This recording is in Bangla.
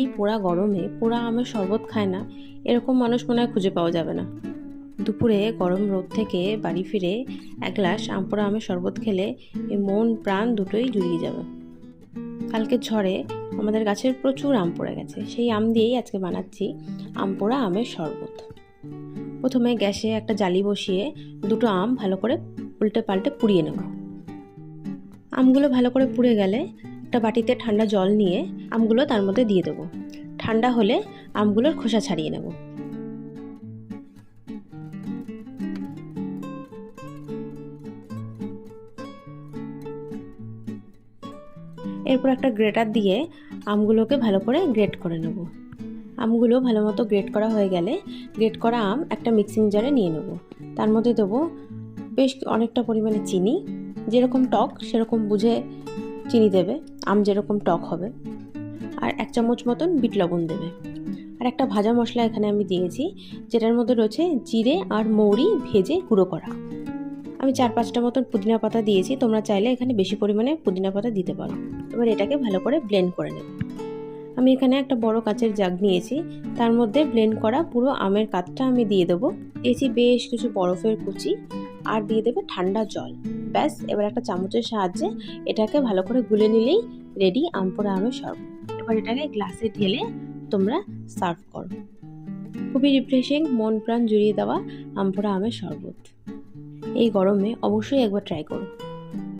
এই পোড়া গরমে পোড়া আমের শরবত খায় না এরকম মানুষ মনে হয় খুঁজে পাওয়া যাবে না। দুপুরে গরম রোদ থেকে বাড়ি ফিরে এক গ্লাস আম পোড়া আমের শরবত খেলে এই মন প্রাণ দুটোই জুড়িয়ে যাবে। কালকে ঝড়ে আমাদের গাছের প্রচুর আম পড়ে গেছে, সেই আম দিয়েই আজকে বানাচ্ছি আম পোড়া আমের শরবত। প্রথমে গ্যাসে একটা জালি বসিয়ে দুটো আম ভালো করে উল্টে পাল্টে পুড়িয়ে নেব। আমগুলো ভালো করে পুড়ে গেলে একটা বাটিতে ঠান্ডা জল নিয়ে আমগুলো তার মধ্যে দিয়ে দেবো। ঠান্ডা হলে আমগুলোর খোসা ছাড়িয়ে নেব। এরপর একটা গ্রেটার দিয়ে আমগুলোকে ভালো করে গ্রেট করে নেব। আমগুলো ভালো মতো গ্রেট করা হয়ে গেলে গ্রেট করা আম একটা মিক্সিং জারে নিয়ে নেব। তার মধ্যে দেবো বেশ অনেকটা পরিমাণে চিনি, যেরকম টক সেরকম বুঝে চিনি দেবে, আম যেরকম টক হবে। আর 1 চামচ মতন বিট লবণ দেবে। আর একটা ভাজা মশলা এখানে আমি দিয়েছি, যেটার মধ্যে রয়েছে জিরে আর মৌরি ভেজে গুঁড়ো করা। আমি 4-5টা মতন পুদিনা পাতা দিয়েছি, তোমরা চাইলে এখানে বেশি পরিমাণে পুদিনা পাতা দিতে পারো। এবার এটাকে ভালো করে ব্লেন্ড করে নেব। আমি এখানে একটা বড় কাচের জাগ নিয়েছি, তার মধ্যে ব্লেন্ড করা পুরো আমের কাতটা আমি দিয়ে দেবো। দিয়েছি বেশ কিছু বরফের কুচি আর দিয়ে দেবে ঠান্ডা জল। ব্যাস, এবার একটা চামচের সাহায্যে এটাকে ভালো করে গুলে নিলেই রেডি আম পোড়া আমের শরবত। এবার এটাকে গ্লাসে ঢেলে তোমরা সার্ভ করো। খুবই রিফ্রেশিং, মন প্রাণ জুড়িয়ে দেওয়া আম পোড়া আমের শরবত। এই গরমে অবশ্যই একবার ট্রাই করো।